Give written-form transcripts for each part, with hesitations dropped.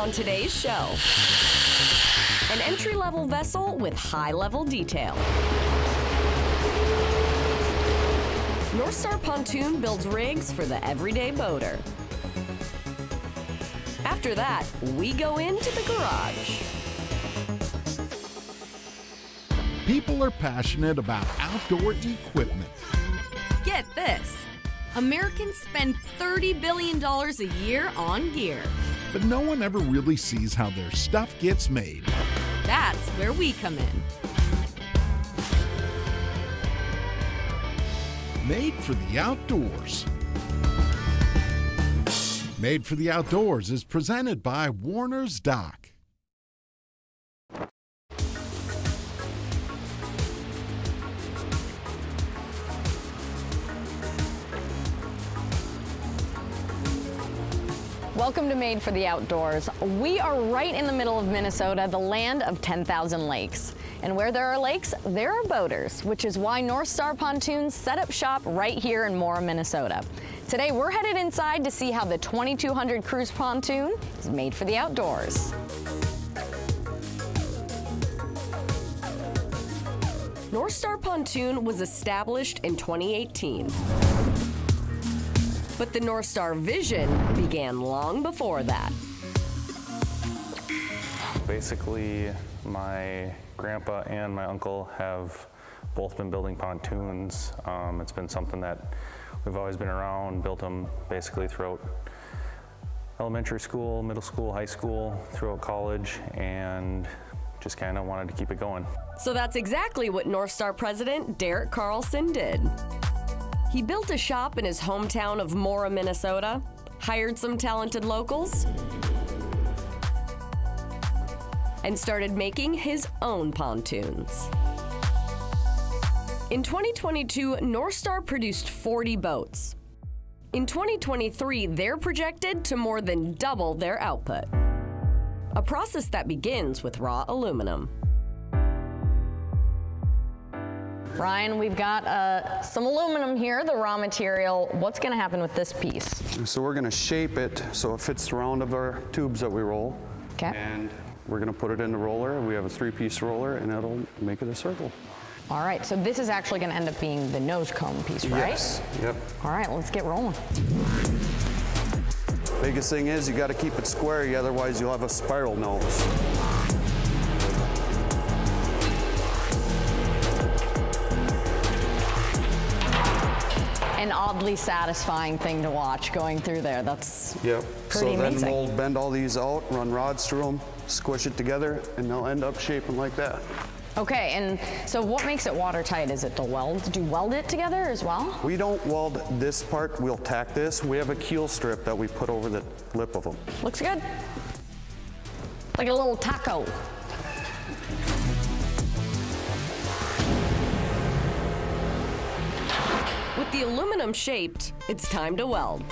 On today's show, an entry-level vessel with high-level detail. NorthStar Pontoon builds rigs for the everyday boater. After that, we go into the garage. People are passionate about outdoor equipment. Get this. Americans spend $30 billion a year on gear. But no one ever really sees how their stuff gets made. That's where we come in. Made for the Outdoors. Made for the Outdoors is presented by Warner's Dock. Welcome to Made for the Outdoors. We are right in the middle of Minnesota, the land of 10,000 lakes. And where there are lakes, there are boaters, which is why NorthStar Pontoons set up shop right here in Mora, Minnesota. Today, we're headed inside to see how the 2200 cruise pontoon is made for the outdoors. NorthStar Pontoon was established in 2018. But the NorthStar vision began long before that. Basically, my grandpa and my uncle have both been building pontoons. It's been something that we've always been around, built them basically throughout elementary school, middle school, high school, throughout college, and just kind of wanted to keep it going. So that's exactly what NorthStar President Derek Carlson did. He built a shop in his hometown of Mora, Minnesota, hired some talented locals, and started making his own pontoons. In 2022, NorthStar produced 40 boats. In 2023, they're projected to more than double their output, a process that begins with raw aluminum. Ryan, we've got some aluminum here, the raw material. What's going to happen with this piece? So we're going to shape it so it fits the round of our tubes that we roll. Okay. And we're going to put it in the roller. We have a 3-piece roller, and it'll make it a circle. All right, so this is actually going to end up being the nose cone piece, right? Yes. Yep. All right, let's get rolling. Biggest thing is you got to keep it square, otherwise you'll have a spiral nose. An oddly satisfying thing to watch going through there. That's Yep. pretty So amazing. then we'll bend all these out, run rods through them, squish it together, and they'll end up shaping like that. Okay, and so what makes it watertight? Is it the weld? Do you weld it together as well? We don't weld this part, we'll tack this. We have a keel strip that we put over the lip of them. Looks good. Like a little taco. With the aluminum shaped, it's time to weld.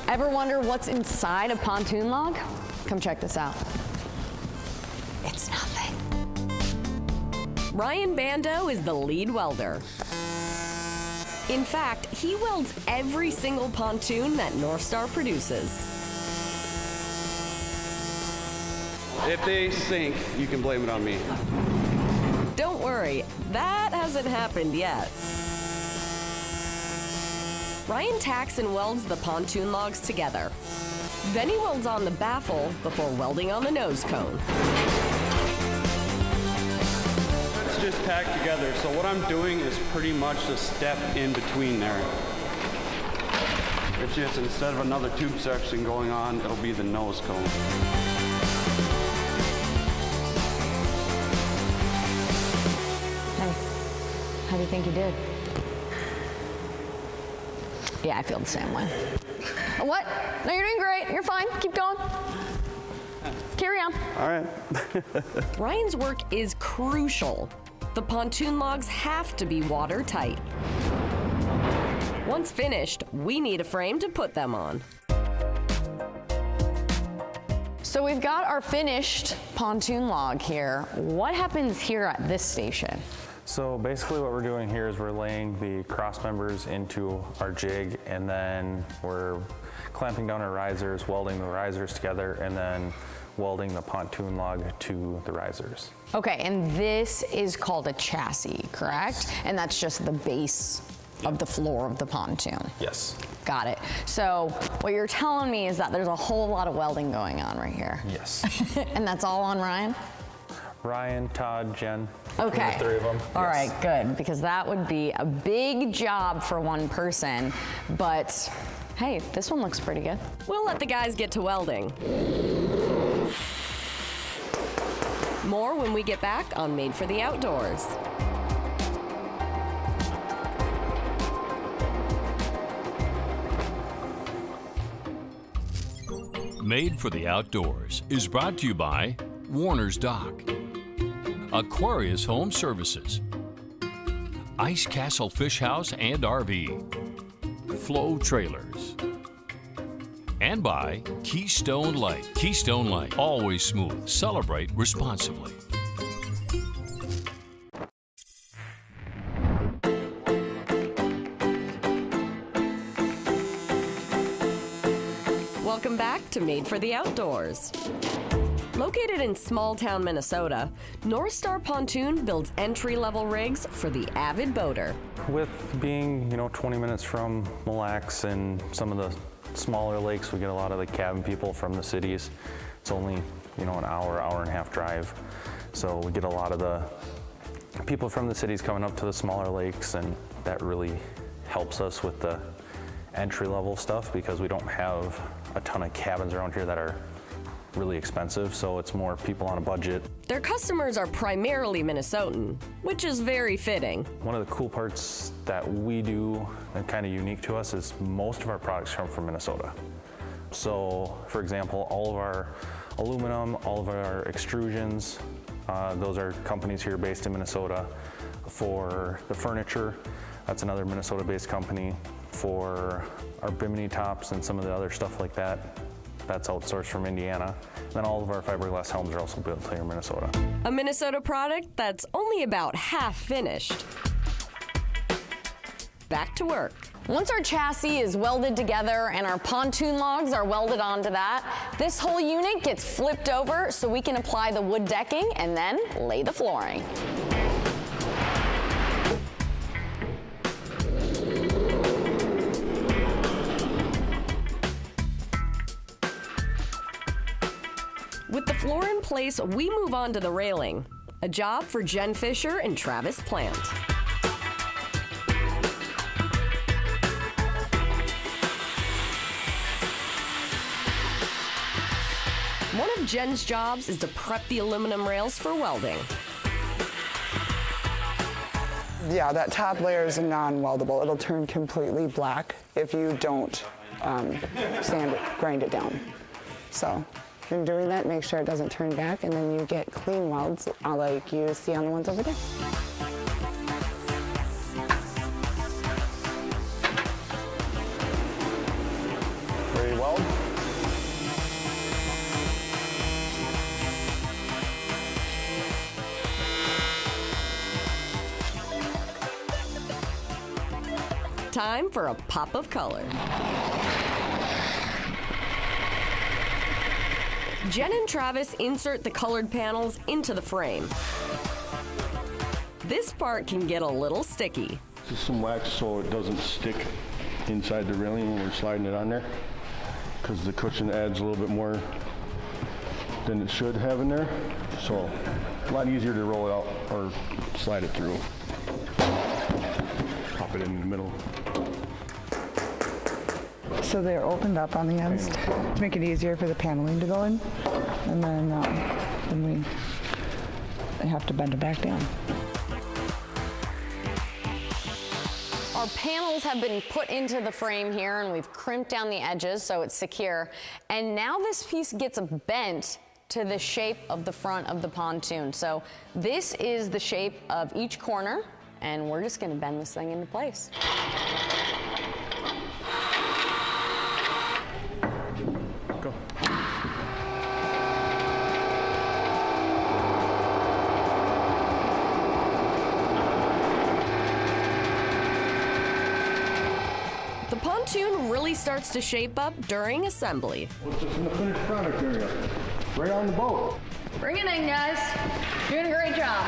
Ever wonder what's inside a pontoon log? Come check this out. It's nothing. Ryan Bando is the lead welder. In fact, he welds every single pontoon that NorthStar produces. If they sink, you can blame it on me. Don't worry, that hasn't happened yet. Ryan tacks and welds the pontoon logs together. Then he welds on the baffle before welding on the nose cone. It's just tacked together, so what I'm doing is pretty much the step in between there. It's just instead of another tube section going on, it'll be the nose cone. Hey, how do you think you did? Yeah, I feel the same way. What? No, you're doing great. You're fine. Keep going. Carry on. All right. Ryan's work is crucial. The pontoon logs have to be watertight. Once finished, we need a frame to put them on. So we've got our finished pontoon log here. What happens here at this station? So basically what we're doing here is we're laying the cross members into our jig, and then we're clamping down our risers, welding the risers together, and then welding the pontoon log to the risers. Okay, and this is called a chassis, correct? And that's just the base of the floor of the pontoon. Yes. Got it. So what you're telling me is that there's a whole lot of welding going on right here. Yes. And that's all on Ryan? Ryan, Todd, Jen. Okay. The three of them. All Yes. right, good, because that would be a big job for one person, but hey, this one looks pretty good. We'll let the guys get to welding. More when we get back on Made for the Outdoors. Made for the Outdoors is brought to you by Warner's Dock, Aquarius Home Services, Ice Castle Fish House and RV, Flow Trailers, and by Keystone Light. Keystone Light, always smooth. Celebrate responsibly. Welcome back to Made for the Outdoors. Located in small-town Minnesota, NorthStar Pontoon builds entry-level rigs for the avid boater. With being, 20 minutes from Mille Lacs and some of the smaller lakes, we get a lot of the cabin people from the cities. It's only, an hour and a half drive. So we get a lot of the people from the cities coming up to the smaller lakes, and that really helps us with the entry-level stuff because we don't have a ton of cabins around here that are really expensive, so it's more people on a budget. Their customers are primarily Minnesotan, which is very fitting. One of the cool parts that we do and kind of unique to us is most of our products come from Minnesota. So, for example, all of our aluminum, all of our extrusions, those are companies here based in Minnesota. For the furniture, that's another Minnesota-based company. For our bimini tops and some of the other stuff like that, that's outsourced from Indiana. And then all of our fiberglass helms are also built here in Minnesota. A Minnesota product that's only about half finished. Back to work. Once our chassis is welded together and our pontoon logs are welded onto that, this whole unit gets flipped over so we can apply the wood decking and then lay the flooring. With the floor in place, we move on to the railing. A job for Jen Fisher and Travis Plant. One of Jen's jobs is to prep the aluminum rails for welding. Yeah, that top layer is non-weldable. It'll turn completely black if you don't grind it down. So in doing that, make sure it doesn't turn back, and then you get clean welds like you see on the ones over there. Ready to weld? Time for a pop of color. Jen and Travis insert the colored panels into the frame. This part can get a little sticky. Just some wax so it doesn't stick inside the railing when we're sliding it on there, because the cushion adds a little bit more than it should have in there. So a lot easier to roll it out or slide it through. Pop it in the middle. So they're opened up on the ends to make it easier for the paneling to go in, and then we have to bend it back down. Our panels have been put into the frame here, and we've crimped down the edges so it's secure. And now this piece gets bent to the shape of the front of the pontoon. So this is the shape of each corner, and we're just gonna bend this thing into place. Go. pontoon really starts to shape up during assembly. What's this in the finished product area? Right on the boat. Bring it in, guys. Doing a great job.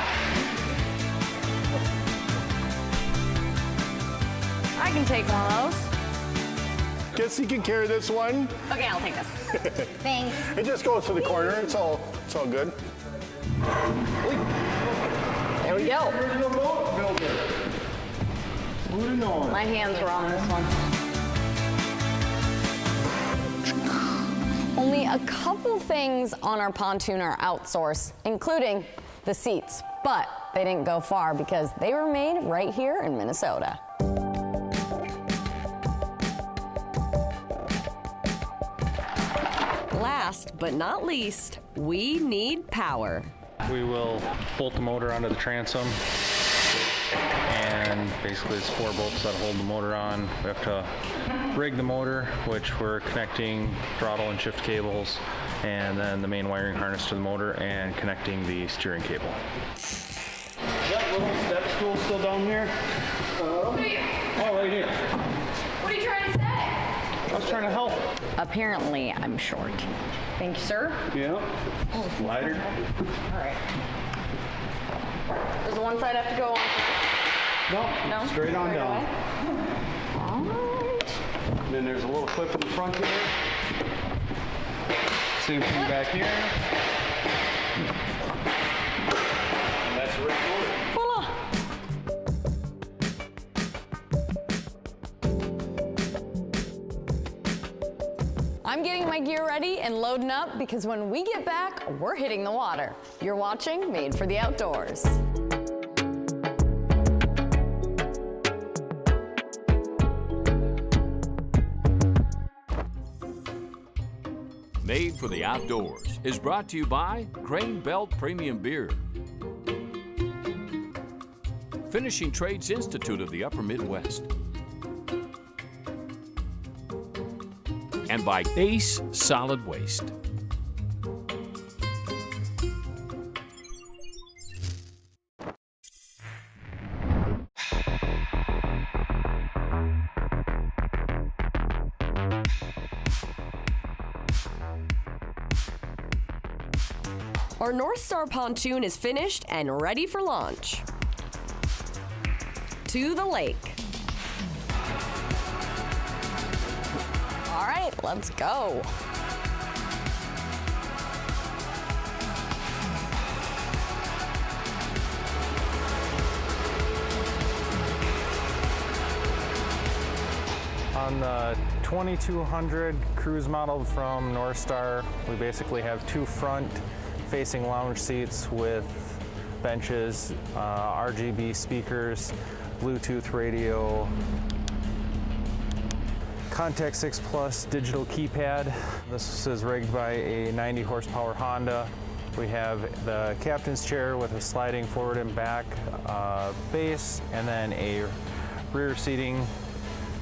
I can take one of those. Guess you can carry this one. Okay, I'll take this. Thanks. It just goes to the corner. It's all good. There we go. Original boat builder. Who'd have known? My hands were on this one. Only a couple things on our pontoon are outsourced, including the seats. But they didn't go far because they were made right here in Minnesota. Last but not least, we need power. We will bolt the motor onto the transom, and basically it's 4 bolts that hold the motor on. We have to rig the motor, which we're connecting throttle and shift cables, and then the main wiring harness to the motor and connecting the steering cable. Is that little step stool still down here? Oh, right here. What are you trying to say? I was trying to help. Apparently, I'm short. Thank you, sir. Yeah. Lighter. All right. Does the one side have to go on first? No. No? Straight on down. Away? All right. And then there's a little clip in the front here. Same thing back here. And that's the rig motor. Voila. I'm getting my gear ready and loading up because when we get back, we're hitting the water. You're watching Made for the Outdoors. Made for the Outdoors is brought to you by Grain Belt Premium Beer, Finishing Trades Institute of the Upper Midwest, and by Ace Solid Waste. Our NorthStar pontoon is finished and ready for launch. To the lake. All right, let's go. On the 2200 cruise model from NorthStar, we basically have 2 front-facing lounge seats with benches, RGB speakers, Bluetooth radio, Contact 6 Plus digital keypad. This is rigged by a 90 horsepower Honda. We have the captain's chair with a sliding forward and back base, and then a rear seating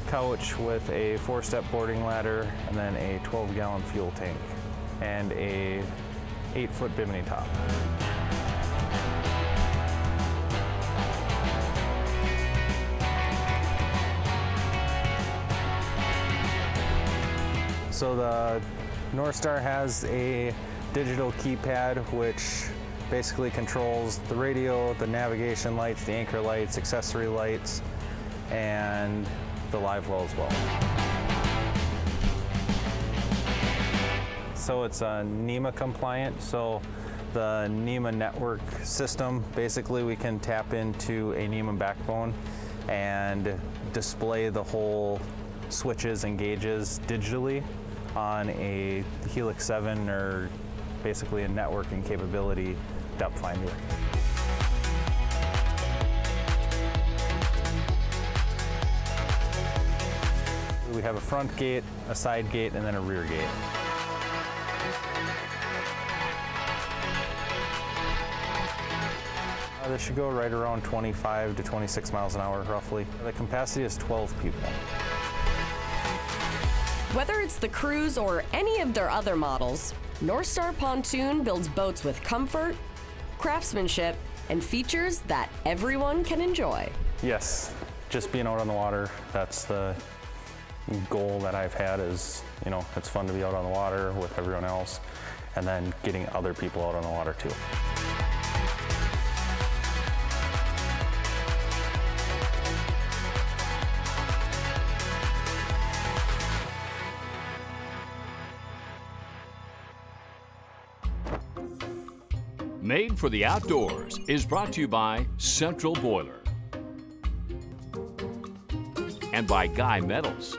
couch with a 4-step boarding ladder, and then a 12-gallon fuel tank, and a 8-foot bimini top. So the NorthStar has a digital keypad which basically controls the radio, the navigation lights, the anchor lights, accessory lights, and the live well as well. So it's NEMA compliant, so the NEMA network system, basically we can tap into a NEMA backbone and display the whole switches and gauges digitally on a Helix 7 or basically a networking capability depth finder. We have a front gate, a side gate, and then a rear gate. This should go right around 25 to 26 miles an hour roughly. The capacity is 12 people. Whether it's the Cruise or any of their other models, NorthStar Pontoon builds boats with comfort, craftsmanship, and features that everyone can enjoy. Yes, just being out on the water, that's the goal that I've had is, you know, it's fun to be out on the water with everyone else, and then getting other people out on the water too. Made for the Outdoors is brought to you by Central Boiler and by Guy Metals.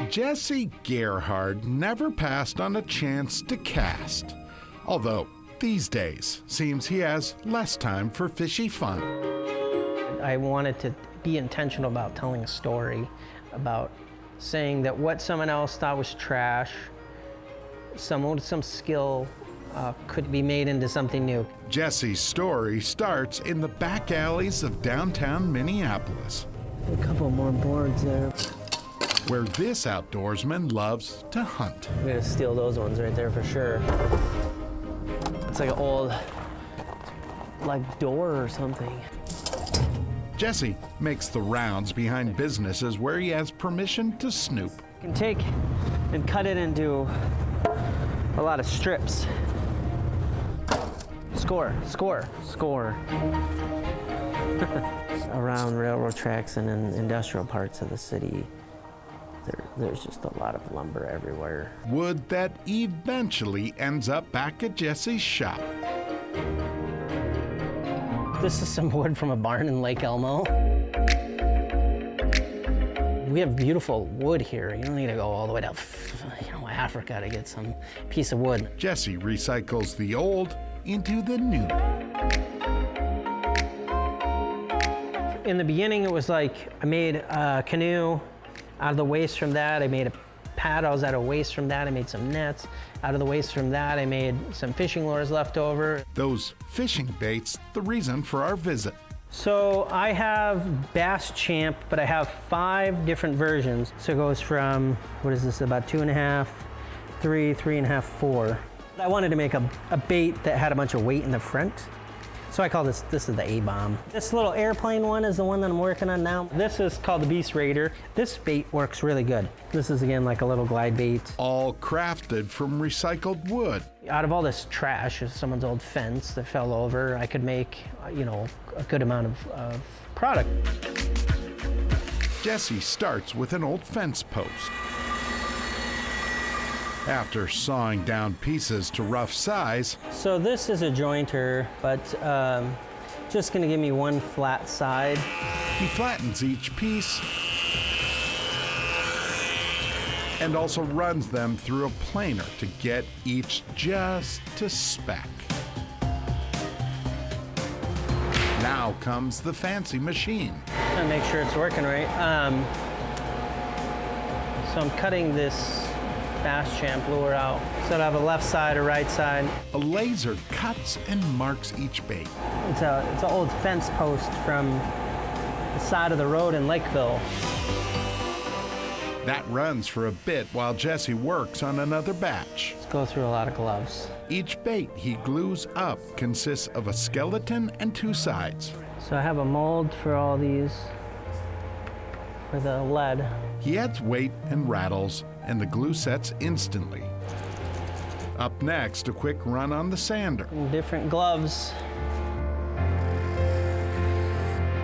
Jesse Gerhard never passed on a chance to cast. Although, these days, seems he has less time for fishy fun. I wanted to be intentional about telling a story, about saying that what someone else thought was trash, someone with some skill could be made into something new. Jesse's story starts in the back alleys of downtown Minneapolis, A couple more boards there. where this outdoorsman loves to hunt. I'm gonna steal those ones right there for sure. It's like an old, like, door or something. Jesse makes the rounds behind businesses where he has permission to snoop. You can take and cut it into a lot of strips. Score, score, score. Around railroad tracks and in industrial parts of the city, there's just a lot of lumber everywhere. Wood that eventually ends up back at Jesse's shop. This is some wood from a barn in Lake Elmo. We have beautiful wood here. You don't need to go all the way to, Africa to get some piece of wood. Jesse recycles the old into the new. In the beginning, it was like I made a canoe out of the waste from that. I made paddles out of waste from that. I made some nets out of the waste from that. I made some fishing lures left over. Those fishing baits, the reason for our visit. So I have Bass Champ, but I have 5 different versions. So it goes from, what is this, about 2.5, 3, 3.5, 4. I wanted to make a bait that had a bunch of weight in the front. So I call this is the A-bomb. This little airplane one is the one that I'm working on now. This is called the Beast Raider. This bait works really good. This is, again, like a little glide bait. All crafted from recycled wood. Out of all this trash, someone's old fence that fell over, I could make, a good amount of product. Jesse starts with an old fence post. After sawing down pieces to rough size, So this is a jointer, but just gonna give me one flat side. he flattens each piece and also runs them through a planer to get each just to spec. Now comes the fancy machine. And make sure it's working right. So I'm cutting this Bass Champ lure out. So I have a left side, a right side. A laser cuts and marks each bait. It's an old fence post from the side of the road in Lakeville. That runs for a bit while Jesse works on another batch. Let's go through a lot of gloves. Each bait he glues up consists of a skeleton and 2 sides. So I have a mold for all these, for the lead. He adds weight and rattles, and the glue sets instantly. Up next, a quick run on the sander. Different gloves.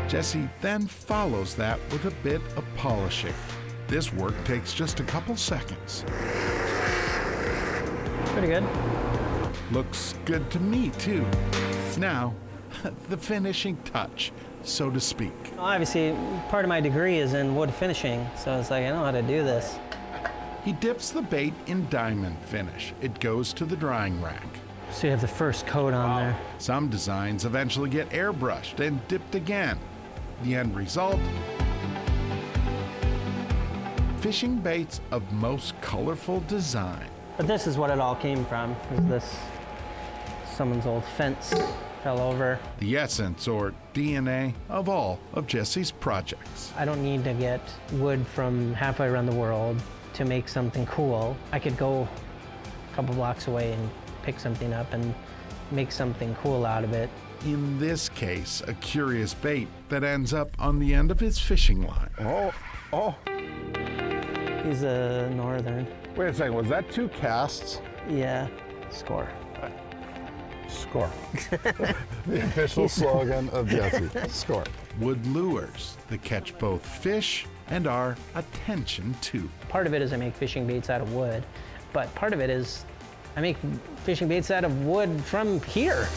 Jesse then follows that with a bit of polishing. This work takes just a couple seconds. Pretty good. Looks good to me, too. Now, the finishing touch, so to speak. Obviously, part of my degree is in wood finishing, so it's like I know how to do this. He dips the bait in diamond finish. It goes to the drying rack. So you have the first coat on there. Some designs eventually get airbrushed and dipped again. The end result? Fishing baits of most colorful design. But this is what it all came from, is this someone's old fence fell over. The essence or DNA of all of Jesse's projects. I don't need to get wood from halfway around the world to make something cool. I could go a couple blocks away and pick something up and make something cool out of it. In this case, a curious bait that ends up on the end of his fishing line. Oh. He's a northern. Wait a second, was that 2 casts? Yeah, score. Score. The official slogan of Jesse. Score. Wood lures that catch both fish and our attention too. Part of it is I make fishing baits out of wood, but part of it is I make fishing baits out of wood from here.